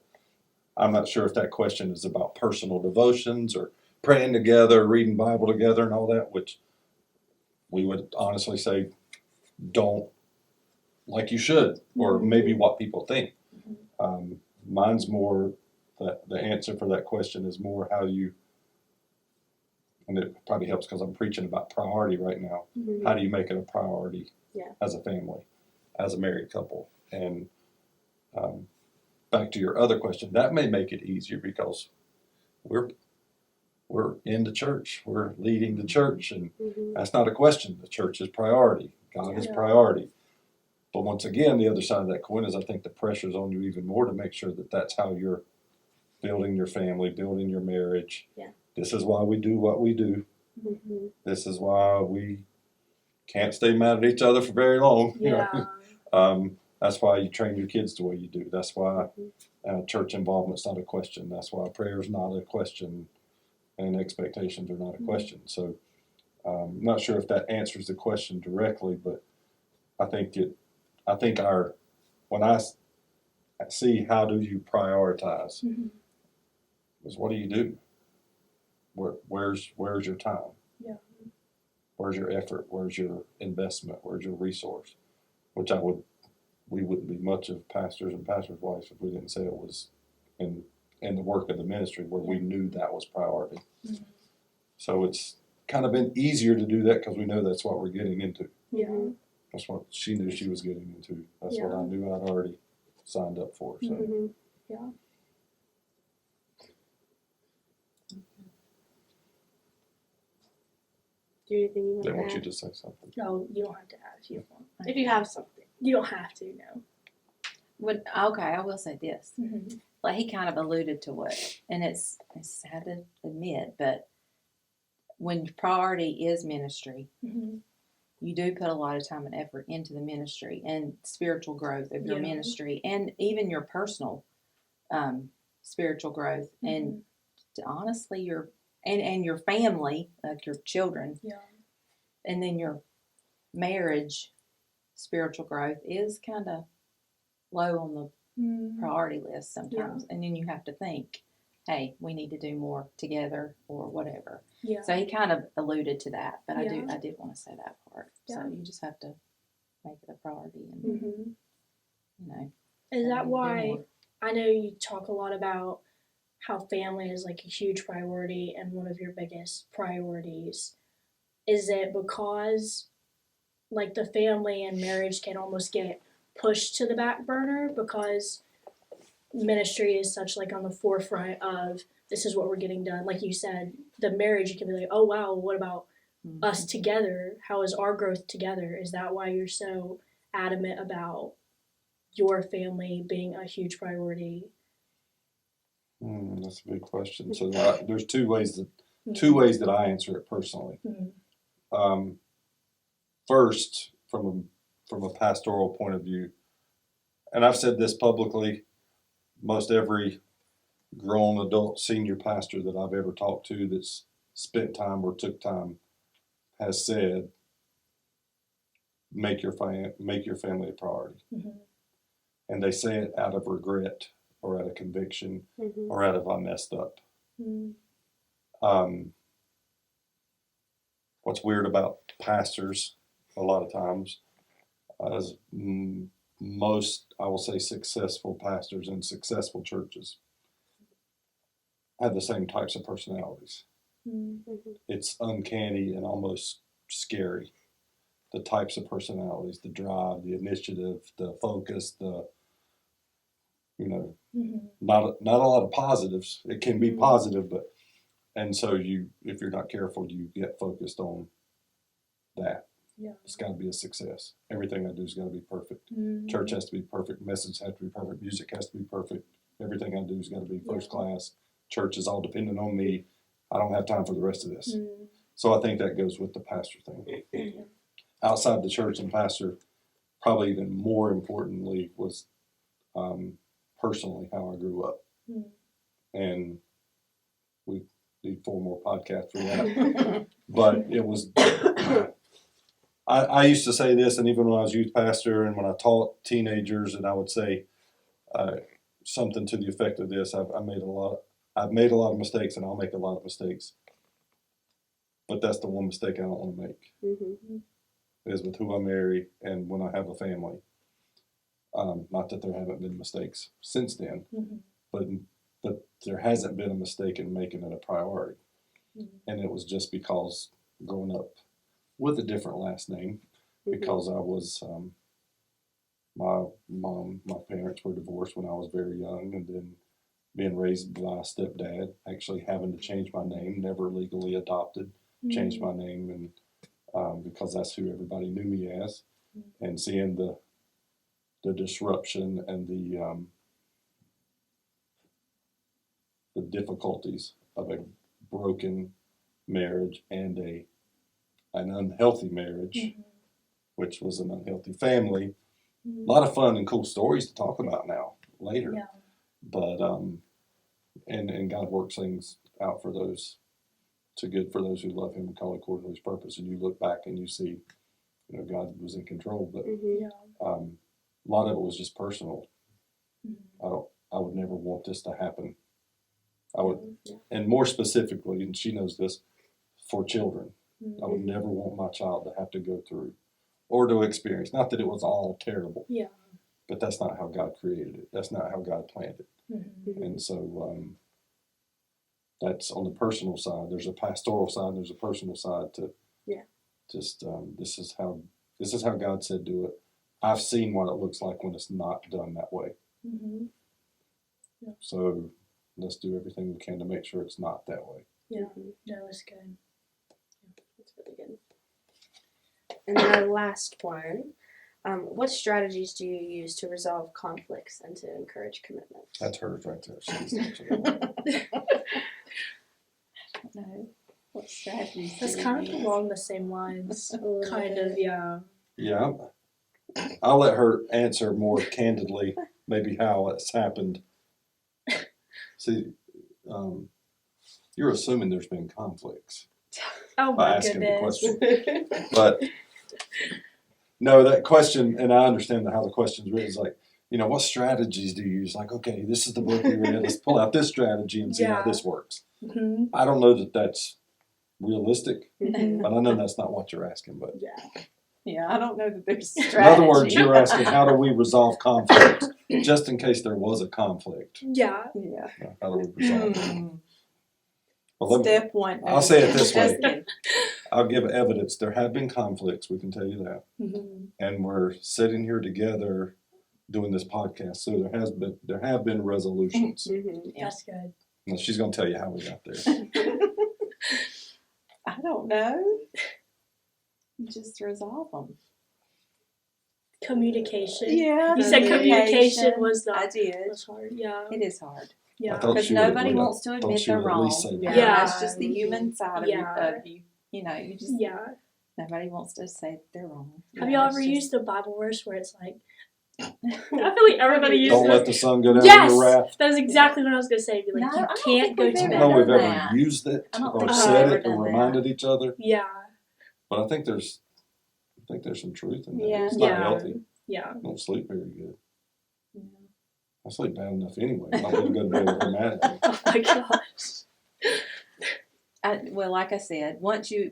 [SPEAKER 4] I'm not sure if that question is about personal devotions or praying together, reading Bible together, and all that, which we would honestly say don't, like you should, or maybe what people think. Mine's more, the answer for that question is more how you, and it probably helps because I'm preaching about priority right now.
[SPEAKER 2] Mm-hmm.
[SPEAKER 4] How do you make it a priority
[SPEAKER 2] Yeah.
[SPEAKER 4] as a family, as a married couple? And back to your other question, that may make it easier because we're in the church, we're leading the church, and that's not a question. The church is priority. God is priority. But once again, the other side of that coin is I think the pressure's on you even more to make sure that that's how you're building your family, building your marriage.
[SPEAKER 2] Yeah.
[SPEAKER 4] This is why we do what we do.
[SPEAKER 2] Mm-hmm.
[SPEAKER 4] This is why we can't stay mad at each other for very long.
[SPEAKER 1] Yeah.
[SPEAKER 4] That's why you train your kids the way you do. That's why church involvement's not a question. That's why prayer's not a question, and expectations are not a question. So I'm not sure if that answers the question directly, but I think when I see how do you prioritize, is what do you do? Where's your time?
[SPEAKER 1] Yeah.
[SPEAKER 4] Where's your effort? Where's your investment? Where's your resource? Which we wouldn't be much of pastors and pastors' wives if we didn't say it was in the work of the ministry where we knew that was priority. So it's kind of been easier to do that because we know that's what we're getting into.
[SPEAKER 1] Yeah.
[SPEAKER 4] That's what she knew she was getting into. That's what I knew I'd already signed up for. So.
[SPEAKER 1] Yeah.
[SPEAKER 2] Do anything you want
[SPEAKER 4] They
[SPEAKER 2] to
[SPEAKER 4] want
[SPEAKER 2] add?
[SPEAKER 4] you to say something.
[SPEAKER 1] No, you don't have to add if you don't want.
[SPEAKER 2] If you have something.
[SPEAKER 1] You don't have to, no.
[SPEAKER 3] Okay, I will say this. Like he kind of alluded to it, and it's sad to admit, but when priority is ministry, you do put a lot of time and effort into the ministry and spiritual growth of your ministry, and even your personal spiritual growth, and honestly, your family, like your children, and then your marriage spiritual growth is kind of low on the priority list sometimes, and then you have to think, hey, we need to do more together or whatever.
[SPEAKER 1] Yeah.
[SPEAKER 3] So he kind of alluded to that, but I
[SPEAKER 1] Yeah.
[SPEAKER 3] did want to say that part.
[SPEAKER 1] Yeah.
[SPEAKER 3] So you just have to make it a priority, and
[SPEAKER 1] Mm-hmm.
[SPEAKER 3] you know.
[SPEAKER 1] Is that
[SPEAKER 3] do
[SPEAKER 1] why
[SPEAKER 3] more.
[SPEAKER 1] I know you talk a lot about how family is like a huge priority and one of your biggest priorities. Is it because like the family and marriage can almost get pushed to the back burner because ministry is such like on the forefront of this is what we're getting done? Like you said, the marriage, you can be like, oh wow, what about us together? How is our growth together? Is that why you're so adamant about your family being a huge priority?
[SPEAKER 4] That's a big question. So there's two ways that I answer it personally. First, from a pastoral point of view, and I've said this publicly, most every grown adult senior pastor that I've ever talked to that's spent time or took time has said, make your family a priority. And they say it out of regret or out of conviction or out of I messed up. What's weird about pastors a lot of times is most, I will say, successful pastors in successful churches have the same types of personalities. It's uncanny and almost scary. The types of personalities, the drive, the initiative, the focus, not a lot of positives. It can be positive, but and so if you're not careful, you get focused on that. It's got to be a success. Everything I do has got to be perfect. Church has to be perfect. Message has to be perfect. Music has to be perfect. Everything I do has got to be first class. Church is all dependent on me. I don't have time for the rest of this. So I think that goes with the pastor thing. Outside the church and pastor, probably even more importantly was personally how I grew up. And we need 4 more podcasts for that. But it was, I used to say this, and even when I was youth pastor and when I taught teenagers, and I would say something to the effect of this: I've made a lot of mistakes, and I'll make a lot of mistakes. But that's the one mistake I don't want to make. Is with who I marry and when I have a family. Not that there haven't been mistakes since then, but there hasn't been a mistake in making it a priority. And it was just because growing up with a different last name, because I was, my parents were divorced when I was very young, and then being raised by a stepdad, actually having to change my name, never legally adopted, changed my name, and because that's who everybody knew me as, and seeing the disruption and the difficulties of a broken marriage and an unhealthy marriage, which was an unhealthy family. A lot of fun and cool stories to talk about now later, but and God works things out for those to good for those who love Him and call according to His purpose. And you look back and you see, God was in control, but a lot of it was just personal. I would never want this to happen. I would, and more specifically, and she knows this, for children. I would never want my child to have to go through or to experience. Not that it was all terrible, but that's not how God created it. That's not how God planned it. And so that's on the personal side. There's a pastoral side. There's a personal side to just this is how God said do it. I've seen what it looks like when it's not done that way. So let's do everything we can to make sure it's not that way.
[SPEAKER 1] No, that's good.
[SPEAKER 2] That's really good. And then our last one, what strategies do you use to resolve conflicts and to encourage commitment?
[SPEAKER 4] That's hers right there.
[SPEAKER 3] No. What strategies?
[SPEAKER 1] That's kind of along the same lines. Kind of, yeah.
[SPEAKER 4] Yeah. I'll let her answer more candidly, maybe how it's happened. See, you're assuming there's been conflicts
[SPEAKER 1] Oh
[SPEAKER 4] by
[SPEAKER 1] my
[SPEAKER 4] asking
[SPEAKER 1] goodness.
[SPEAKER 4] the question. But no, that question, and I understand how the question's written, is like, what strategies do you use? Like, okay, this is the book we read. Let's pull out this strategy and see how this works. I don't know that that's realistic, but I know that's not what you're asking. But
[SPEAKER 3] Yeah, I don't know that there's
[SPEAKER 4] In
[SPEAKER 3] strategy.
[SPEAKER 4] other words, you're asking, how do we resolve conflict? Just in case there was a conflict.
[SPEAKER 1] Yeah.
[SPEAKER 3] Yeah.
[SPEAKER 4] How do we resolve it?
[SPEAKER 3] Hmm.
[SPEAKER 4] Well, let me-
[SPEAKER 3] Step one.
[SPEAKER 4] I'll say it this way.
[SPEAKER 3] Just kidding.
[SPEAKER 4] I'll give evidence. There have been conflicts, we can tell you that.
[SPEAKER 1] Mm-hmm.
[SPEAKER 4] And we're sitting here together doing this podcast. So there have been resolutions.
[SPEAKER 2] Mm-hmm.
[SPEAKER 3] Yeah.
[SPEAKER 1] That's good.
[SPEAKER 4] Now, she's going to tell you how we got there.
[SPEAKER 3] I don't know. You just resolve them.
[SPEAKER 1] Communication.
[SPEAKER 3] Yeah.
[SPEAKER 1] You said communication was
[SPEAKER 3] I
[SPEAKER 1] the
[SPEAKER 3] did.
[SPEAKER 1] was hard. Yeah.
[SPEAKER 3] It is hard.
[SPEAKER 1] Yeah.
[SPEAKER 4] I thought
[SPEAKER 3] Because
[SPEAKER 4] she would
[SPEAKER 3] nobody
[SPEAKER 4] agree.
[SPEAKER 3] wants to
[SPEAKER 4] I thought
[SPEAKER 3] admit
[SPEAKER 4] she
[SPEAKER 3] they're
[SPEAKER 4] would at
[SPEAKER 3] wrong.
[SPEAKER 4] least say that.
[SPEAKER 1] Yeah.
[SPEAKER 3] That's just the human side
[SPEAKER 1] Yeah.
[SPEAKER 3] of you. You know, you just
[SPEAKER 1] Yeah.
[SPEAKER 3] nobody wants to say they're wrong.
[SPEAKER 1] Have
[SPEAKER 3] You know,
[SPEAKER 1] y'all
[SPEAKER 3] it's
[SPEAKER 1] ever
[SPEAKER 3] just-
[SPEAKER 1] used the Bible verse where it's like, I feel like everybody uses
[SPEAKER 4] Don't let
[SPEAKER 1] it.
[SPEAKER 4] the sun go down
[SPEAKER 1] Yes,
[SPEAKER 4] in your wrath.
[SPEAKER 1] that is exactly what I was gonna say. Be like,
[SPEAKER 3] No, I
[SPEAKER 1] you
[SPEAKER 3] don't
[SPEAKER 1] can't
[SPEAKER 3] think
[SPEAKER 1] go
[SPEAKER 3] we've
[SPEAKER 1] to
[SPEAKER 4] I
[SPEAKER 3] ever
[SPEAKER 1] bed.
[SPEAKER 4] don't know if we've
[SPEAKER 3] done
[SPEAKER 4] ever
[SPEAKER 3] that.
[SPEAKER 4] used it
[SPEAKER 3] I don't
[SPEAKER 4] or
[SPEAKER 3] think
[SPEAKER 1] we've
[SPEAKER 4] said
[SPEAKER 3] ever
[SPEAKER 4] it or
[SPEAKER 3] done that.
[SPEAKER 4] reminded each other,
[SPEAKER 1] Yeah.
[SPEAKER 4] but I think there's some truth in that.
[SPEAKER 3] Yeah.
[SPEAKER 4] It's not
[SPEAKER 1] Yeah.
[SPEAKER 4] healthy.
[SPEAKER 1] Yeah.
[SPEAKER 4] I don't sleep very good.
[SPEAKER 3] Yeah.
[SPEAKER 4] I sleep bad enough anyway. I don't need to go to bed with her mad at me.
[SPEAKER 1] Oh my gosh.
[SPEAKER 3] Well, like I said, once you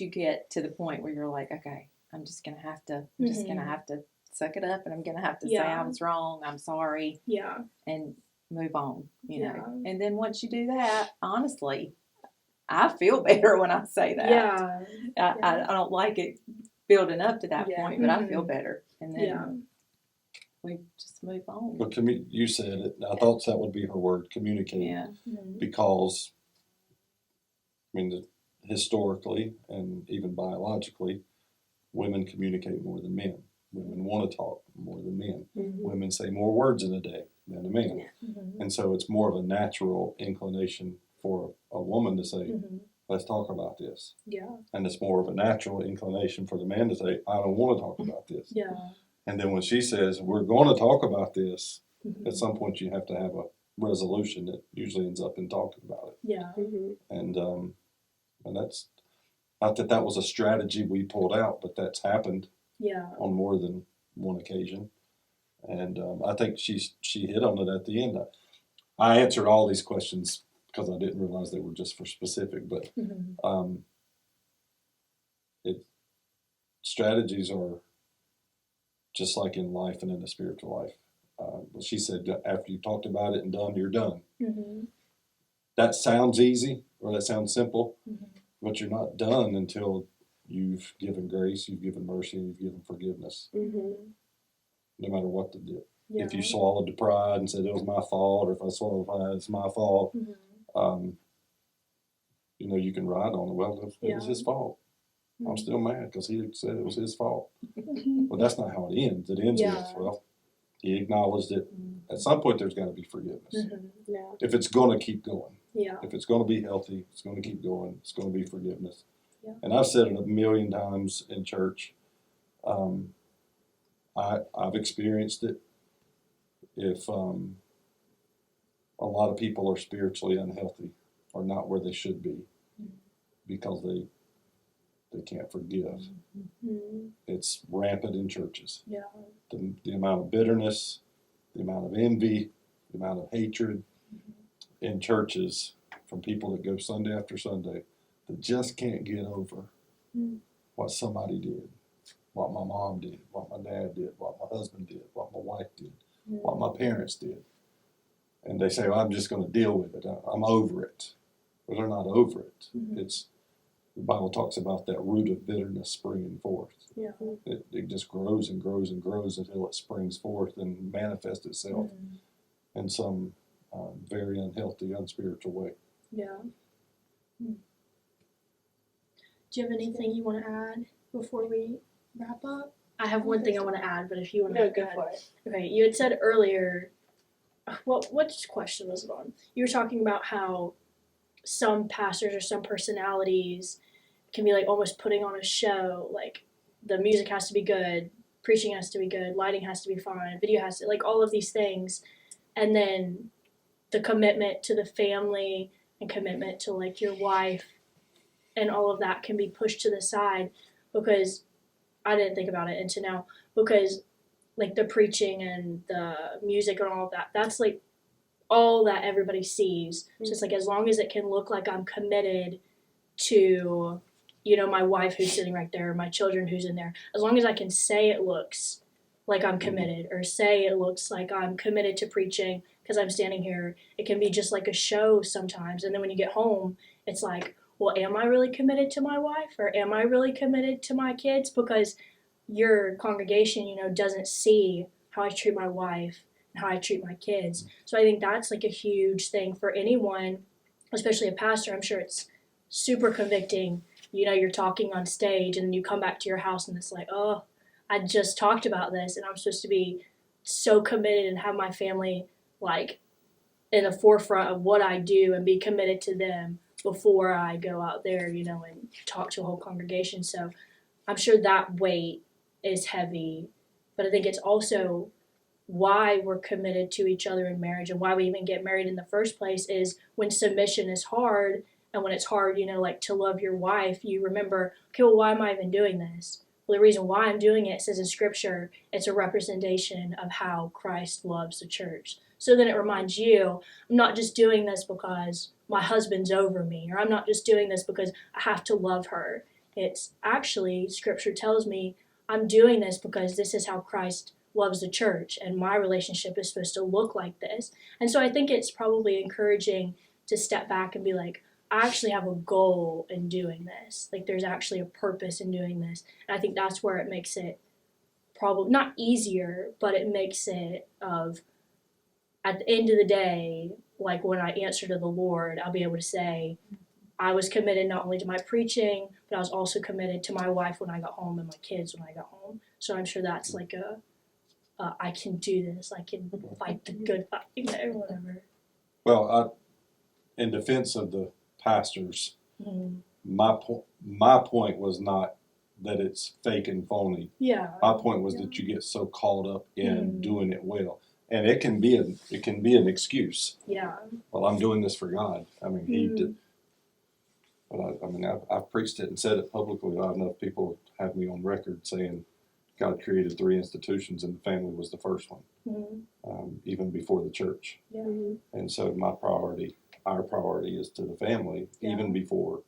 [SPEAKER 3] get to the point where you're like, okay, I'm just gonna have to suck it up, and I'm gonna have to say
[SPEAKER 1] Yeah.
[SPEAKER 3] I was wrong. I'm sorry,
[SPEAKER 1] Yeah.
[SPEAKER 3] and move on. You know,
[SPEAKER 1] Yeah.
[SPEAKER 3] and then once you do that, honestly, I feel better when I say that.
[SPEAKER 1] Yeah.
[SPEAKER 3] I don't like it building up to that
[SPEAKER 2] Yeah.
[SPEAKER 3] point, but I
[SPEAKER 1] Mhm.
[SPEAKER 3] feel better, and then
[SPEAKER 1] Yeah.
[SPEAKER 3] we just move on.
[SPEAKER 4] But you said it. I thought that would be her word, communicate.
[SPEAKER 3] Yeah.
[SPEAKER 1] Mhm.
[SPEAKER 4] Because, I mean, historically and even biologically, women communicate more than men. Women want to talk more than men.
[SPEAKER 2] Mm-hmm.
[SPEAKER 4] Women say more words in a day than a man.
[SPEAKER 2] Yeah.
[SPEAKER 1] Mhm.
[SPEAKER 4] And so it's more of a natural inclination for a woman to say,
[SPEAKER 1] Mhm.
[SPEAKER 4] let's talk about this.
[SPEAKER 1] Yeah.
[SPEAKER 4] And it's more of a natural inclination for the man to say, I don't want to talk about this.
[SPEAKER 1] Yeah.
[SPEAKER 4] And then when she says, we're going to talk about this,
[SPEAKER 1] Mhm.
[SPEAKER 4] at some point you have to have a resolution that usually ends up in talking about it.
[SPEAKER 1] Yeah.
[SPEAKER 2] Mm-hmm.
[SPEAKER 4] And that's not that was a strategy we pulled out, but that's happened
[SPEAKER 1] Yeah.
[SPEAKER 4] on more than one occasion. And I think she hit on it at the end. I answered all these questions because I didn't realize they were just for specific, but
[SPEAKER 1] Mhm.
[SPEAKER 4] strategies are just like in life and in the spiritual life. She said, after you talked about it and done, you're done.
[SPEAKER 1] Mhm.
[SPEAKER 4] That sounds easy or that sounds simple,
[SPEAKER 1] Mhm.
[SPEAKER 4] but you're not done until you've given grace, you've given mercy, and you've given forgiveness,
[SPEAKER 2] Mm-hmm.
[SPEAKER 4] no matter what they did.
[SPEAKER 1] Yeah.
[SPEAKER 4] If you swallowed the pride and said it was my fault, or if I swallowed pride, it's my fault,
[SPEAKER 1] Mhm.
[SPEAKER 4] You can ride on it. Well, it was
[SPEAKER 1] Yeah.
[SPEAKER 4] his fault. I'm still mad because he said it was his fault.
[SPEAKER 1] Mhm.
[SPEAKER 4] Well, that's not how it ends. It ends
[SPEAKER 1] Yeah.
[SPEAKER 4] with, well, he acknowledged it. At some point, there's got to be forgiveness.
[SPEAKER 1] Mhm.
[SPEAKER 2] Yeah.
[SPEAKER 4] If it's going to keep going,
[SPEAKER 1] Yeah.
[SPEAKER 4] if it's going to be healthy, it's going to keep going, it's going to be forgiveness.
[SPEAKER 1] Yeah.
[SPEAKER 4] And I've said it a million times in church. I've experienced it. If a lot of people are spiritually unhealthy or not where they should be because they can't forgive.
[SPEAKER 1] Mhm.
[SPEAKER 4] It's rampant in churches.
[SPEAKER 1] Yeah.
[SPEAKER 4] The amount of bitterness, the amount of envy, the amount of hatred in churches from people that go Sunday after Sunday that just can't get over
[SPEAKER 1] Mhm.
[SPEAKER 4] what somebody did, what my mom did, what my dad did, what my husband did, what my wife did, what my parents did. And they say, well, I'm just going to deal with it. I'm over it. But they're not over it.
[SPEAKER 1] Mhm.
[SPEAKER 4] It's the Bible talks about that root of bitterness springing forth.
[SPEAKER 1] Yeah.
[SPEAKER 4] It just grows and grows and grows until it springs forth and manifests itself
[SPEAKER 1] Mhm.
[SPEAKER 4] in some very unhealthy, unspiritual way.
[SPEAKER 1] Yeah. Do you have anything you want to add before we wrap up? I have one thing I want to add, but if you want to
[SPEAKER 2] No, go for it.
[SPEAKER 1] Okay, you had said earlier, what question was it on? You were talking about how some pastors or some personalities can be like almost putting on a show, like the music has to be good, preaching has to be good, lighting has to be fine, video has to, like all of these things, and then the commitment to the family and commitment to like your wife and all of that can be pushed to the side because I didn't think about it until now, because like the preaching and the music and all of that, that's like all that everybody sees. So it's like as long as it can look like I'm committed to you know, my wife who's sitting right there, my children who's in there, as long as I can say it looks like I'm committed, or say it looks like I'm committed to preaching because I'm standing here, it can be just like a show sometimes. And then when you get home, it's like, well, am I really committed to my wife, or am I really committed to my kids? Because your congregation, you know, doesn't see how I treat my wife and how I treat my kids. So I think that's like a huge thing for anyone, especially a pastor. I'm sure it's super convicting. You know, you're talking on stage and then you come back to your house and it's like, oh, I just talked about this and I'm supposed to be so committed and have my family like in the forefront of what I do and be committed to them before I go out there, you know, and talk to a whole congregation. So I'm sure that weight is heavy, but I think it's also why we're committed to each other in marriage and why we even get married in the first place is when submission is hard. And when it's hard, you know, like to love your wife, you remember, okay, well, why am I even doing this? Well, the reason why I'm doing it says in Scripture, it's a representation of how Christ loves the church. So then it reminds you, I'm not just doing this because my husband's over me, or I'm not just doing this because I have to love her. It's actually, Scripture tells me, I'm doing this because this is how Christ loves the church, and my relationship is supposed to look like this. And so I think it's probably encouraging to step back and be like, I actually have a goal in doing this. Like there's actually a purpose in doing this. And I think that's where it makes it probably not easier, but it makes it of at the end of the day, like when I answer to the Lord, I'll be able to say, I was committed not only to my preaching, but I was also committed to my wife when I got home and my kids when I got home. So I'm sure that's like I can do this. I can fight the good fight, you know, whatever.
[SPEAKER 4] Well, in defense of the pastors,
[SPEAKER 1] Mm-hmm.
[SPEAKER 4] my point was not that it's fake and phony.
[SPEAKER 1] Yeah.
[SPEAKER 4] My point was that you get so caught up in doing it well, and it can be an excuse.
[SPEAKER 1] Yeah.
[SPEAKER 4] Well, I'm doing this for God. I mean, He did. But I've preached it and said it publicly. I have enough people have me on record saying God created 3 institutions and the family was the first one, even before the church.
[SPEAKER 1] Yeah.
[SPEAKER 4] And so our priority is to the family, even before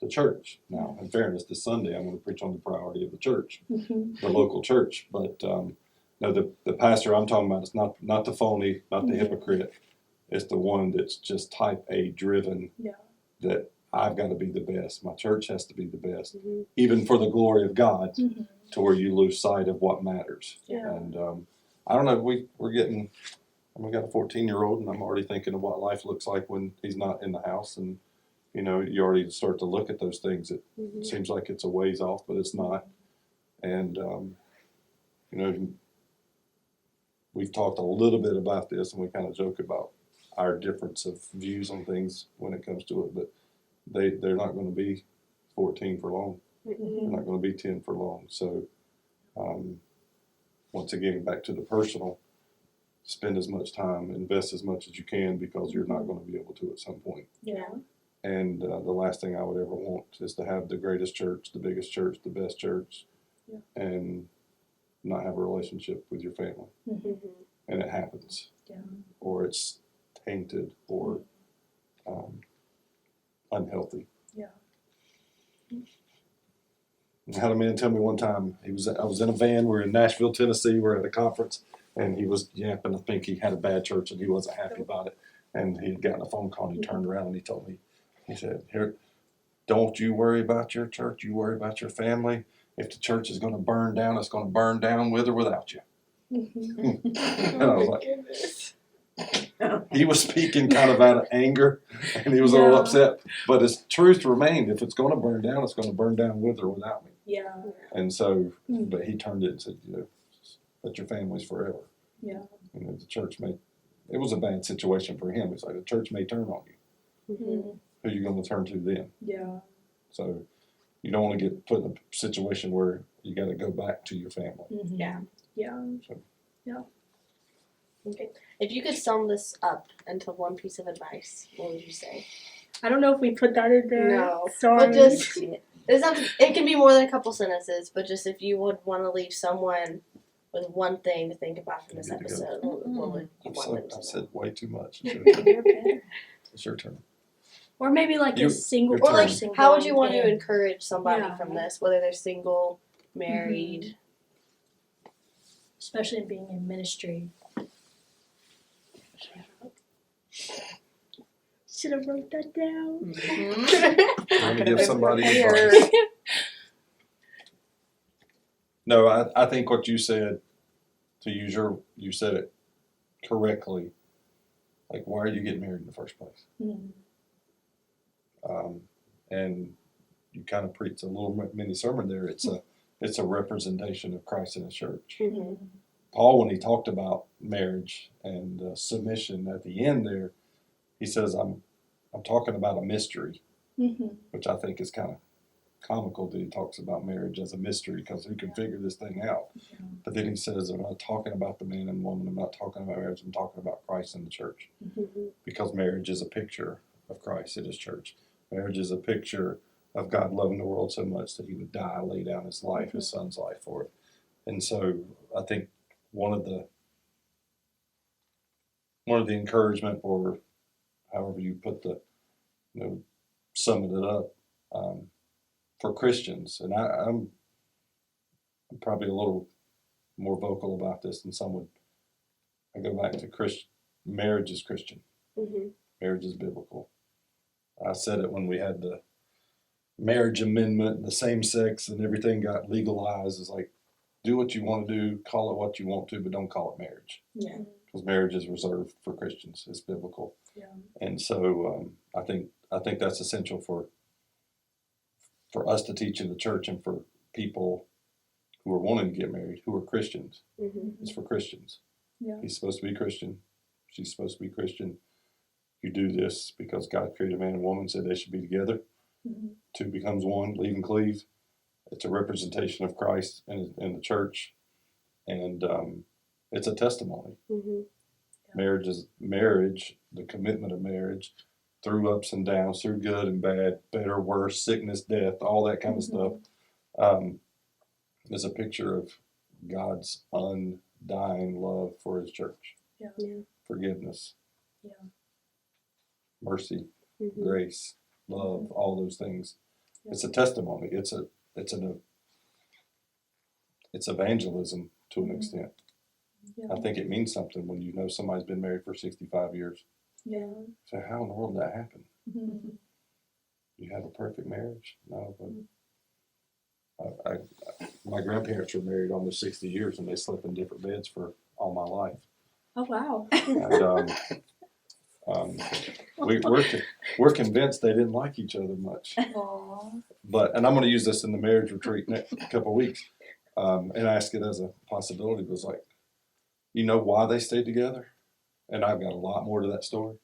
[SPEAKER 4] the church. Now, in fairness, this Sunday I'm going to preach on the priority of the church, the local church. But no, the pastor I'm talking about is not the phony, not the hypocrite. It's the one that's just type A driven. Yeah. That I've got to be the best. My church has to be the best, even for the glory of God, to where you lose sight of what matters. Yeah. And I don't know. We're getting. We got a 14-year-old, and I'm already thinking of what life looks like when he's not in the house. And you know, you already start to look at those things. It seems like it's a ways off, but it's not. And you know, we've talked a little bit about this, and we kind of joke about our difference of views on things when it comes to it. But they're not going to be 14 for long. They're not going to be 10 for long. So once again, back to the personal. Spend as much time, invest as much as you can, because you're not going to be able to at some point.
[SPEAKER 1] Yeah.
[SPEAKER 4] And the last thing I would ever want is to have the greatest church, the biggest church, the best church, and not have a relationship with your family. And it happens. Yeah. Or it's tainted or unhealthy. Yeah. I had a man tell me one time, I was in a van, we were in Nashville, Tennessee, we were at a conference, and he was yapping. I think he had a bad church and he wasn't happy about it. And he had gotten a phone call and he turned around and he told me, he said, "Here, don't you worry about your church, you worry about your family. If the church is going to burn down, it's going to burn down with or without you." And I was like, he was speaking kind of out of anger and he was a little upset, but his truth remained. If it's going to burn down, it's going to burn down with or without me. Yeah. And so, but he turned it and said, you know, that your family's forever. Yeah. You know, the church it was a bad situation for him. It's like the church may turn on you. Who are you going to turn to then? Yeah. So you don't want to get put in a situation where you got to go back to your family.
[SPEAKER 2] Yeah.
[SPEAKER 1] Yeah. So. Yeah.
[SPEAKER 2] Okay. If you could sum this up into one piece of advice, what would you say?
[SPEAKER 1] I don't know if we put that in there.
[SPEAKER 2] No.
[SPEAKER 1] Sorry.
[SPEAKER 2] But just, it can be more than a couple sentences, but just if you would want to leave someone with one thing to think about from this episode, what would you want them to know?
[SPEAKER 4] I've said way too much. It's your turn.
[SPEAKER 1] Or maybe like
[SPEAKER 4] You-
[SPEAKER 1] a single
[SPEAKER 4] you're
[SPEAKER 2] Or like,
[SPEAKER 1] person.
[SPEAKER 2] how would you
[SPEAKER 1] going
[SPEAKER 2] want to
[SPEAKER 1] in.
[SPEAKER 2] encourage somebody
[SPEAKER 1] Yeah.
[SPEAKER 2] from this, whether they're single, married?
[SPEAKER 1] Especially in being in ministry. Should have wrote that down.
[SPEAKER 4] Trying to give
[SPEAKER 2] been
[SPEAKER 4] somebody
[SPEAKER 2] prepared.
[SPEAKER 4] advice. No, I think what you said, you said it correctly. Like, why are you getting married in the first place? And you kind of preach a little mini sermon there. It's a representation of Christ in the church.
[SPEAKER 2] Mhm.
[SPEAKER 4] Paul, when he talked about marriage and submission at the end there, he says, I'm talking about a mystery, which I think is kind of comical that he talks about marriage as a mystery, because who can figure this thing out? But then he says, I'm not talking about the man and woman, I'm not talking about marriage, I'm talking about Christ in the church. Because marriage is a picture of Christ in his church. Marriage is a picture of God loving the world so much that he would die, lay down his life, his son's life for it. And so I think one of the encouragement, or however you put the, summing it up, for Christians, and I'm probably a little more vocal about this than some would. I go back to marriage is Christian. Marriage is biblical. I said it when we had the marriage amendment and the same sex and everything got legalized. It's like, do what you want to do, call it what you want to, but don't call it marriage.
[SPEAKER 1] Yeah.
[SPEAKER 4] Because marriage is reserved for Christians. It's biblical.
[SPEAKER 1] Yeah.
[SPEAKER 4] And so I think that's essential for us to teach in the church, and for people who are wanting to get married, who are Christians. It's for Christians.
[SPEAKER 1] Yeah.
[SPEAKER 4] He's supposed to be Christian. She's supposed to be Christian. You do this because God created man and woman, said they should be together. Two becomes one, leave and cleave. It's a representation of Christ in the church, and it's a testimony. Marriage, the commitment of marriage, through ups and downs, through good and bad, better, worse, sickness, death, all that kind of stuff, is a picture of God's undying love for his church.
[SPEAKER 1] Yeah.
[SPEAKER 4] Forgiveness, mercy,
[SPEAKER 2] Mhm.
[SPEAKER 4] grace, love, all those things. It's a testimony. It's evangelism to an extent. I think it means something when you know somebody's been married for 65 years.
[SPEAKER 1] Yeah.
[SPEAKER 4] So how in the world did that happen? You have a perfect marriage? No, but my grandparents were married almost 60 years, and they slept in different beds for all my life.
[SPEAKER 1] Oh wow.
[SPEAKER 4] And we're convinced they didn't like each other much.
[SPEAKER 1] Aww.
[SPEAKER 4] And I'm going to use this in the marriage retreat next couple of weeks, and ask it as a possibility. It was like, you know why they stayed together? And I've got a lot more to that story,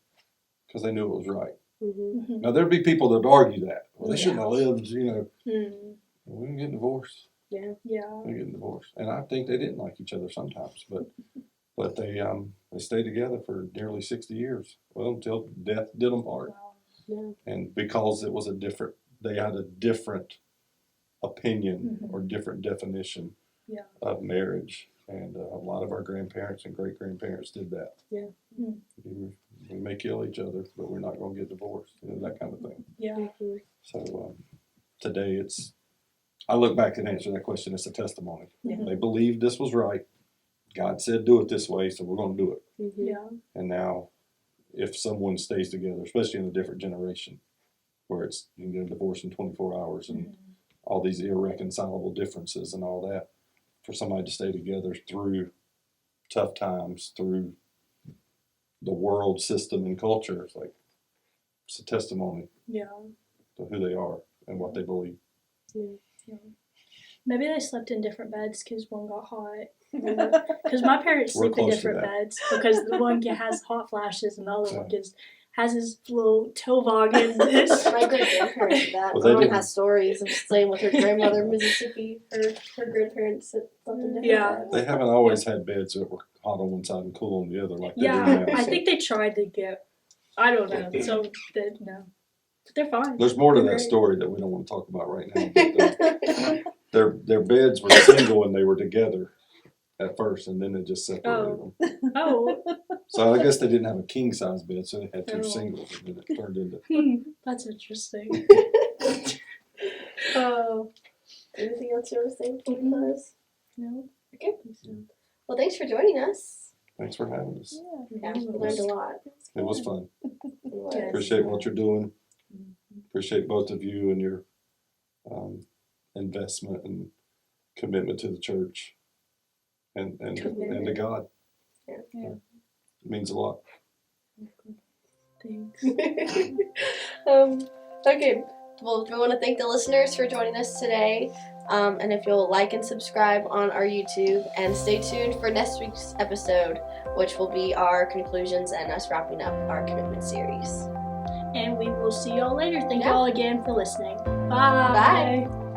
[SPEAKER 4] because they knew it was right. Now there'd be people that argue that. Well, they shouldn't have lived. We didn't get divorced.
[SPEAKER 1] Yeah.
[SPEAKER 4] They getting divorced, and I think they didn't like each other sometimes, but they stayed together for nearly 60 years. Well, until death did them part.
[SPEAKER 1] Wow.
[SPEAKER 4] And because it was they had a different opinion or different definition of marriage, and a lot of our grandparents and great grandparents did that.
[SPEAKER 2] Yeah.
[SPEAKER 4] We may kill each other, but we're not going to get divorced. That kind of thing.
[SPEAKER 1] Yeah.
[SPEAKER 4] So today I look back and answer that question. It's a testimony. They believed this was right. God said do it this way, so we're going to do it.
[SPEAKER 1] Yeah.
[SPEAKER 4] And now, if someone stays together, especially in a different generation, where you can get a divorce in 24 hours and all these irreconcilable differences and all that, for somebody to stay together through tough times, through the world system and culture, it's a testimony to who they are and what they believe.
[SPEAKER 1] Maybe they slept in different beds because one got hot. Because my parents
[SPEAKER 4] We're
[SPEAKER 1] sleep in
[SPEAKER 4] close to
[SPEAKER 1] different
[SPEAKER 4] that.
[SPEAKER 1] beds, because the one has hot flashes and the other one has his little toboggan.
[SPEAKER 2] My great grandparents did that.
[SPEAKER 4] Well,
[SPEAKER 2] My
[SPEAKER 4] they
[SPEAKER 2] mom
[SPEAKER 4] didn't.
[SPEAKER 2] has stories of staying with her grandmother in Mississippi. Her grandparents slept in different beds.
[SPEAKER 4] They haven't always had beds that were hot on one side and cool on the other like they do
[SPEAKER 1] Yeah,
[SPEAKER 4] now.
[SPEAKER 1] I
[SPEAKER 4] So
[SPEAKER 1] think they tried to get. I don't know. So no, but they're fine.
[SPEAKER 4] there's more to
[SPEAKER 1] They're
[SPEAKER 4] that
[SPEAKER 1] great.
[SPEAKER 4] story that we don't want to talk about right now. But their beds were single and they were together at first, and then they just separated them.
[SPEAKER 1] Oh,
[SPEAKER 4] So I guess they didn't have a king size bed, so they had two
[SPEAKER 1] Oh.
[SPEAKER 4] singles, and then it turned into.
[SPEAKER 1] that's interesting.
[SPEAKER 2] Oh. Anything else you want to say before we close?
[SPEAKER 1] No.
[SPEAKER 2] Okay. Well, thanks for joining us.
[SPEAKER 4] Thanks for having us.
[SPEAKER 2] Yeah, we learned a lot.
[SPEAKER 4] It was fun.
[SPEAKER 2] It was.
[SPEAKER 1] Yes.
[SPEAKER 4] Appreciate what you're doing. Appreciate both of you and your investment and commitment to the church and to God.
[SPEAKER 2] Yeah.
[SPEAKER 4] It means a lot.
[SPEAKER 1] Thanks.
[SPEAKER 2] Okay. Well, we want to thank the listeners for joining us today. And if you'll like and subscribe on our YouTube, and stay tuned for next week's episode, which will be our conclusions and us wrapping up our commitment series.
[SPEAKER 1] And we will see y'all later. Thank
[SPEAKER 2] Yeah.
[SPEAKER 1] y'all again for listening. Bye.
[SPEAKER 2] Bye.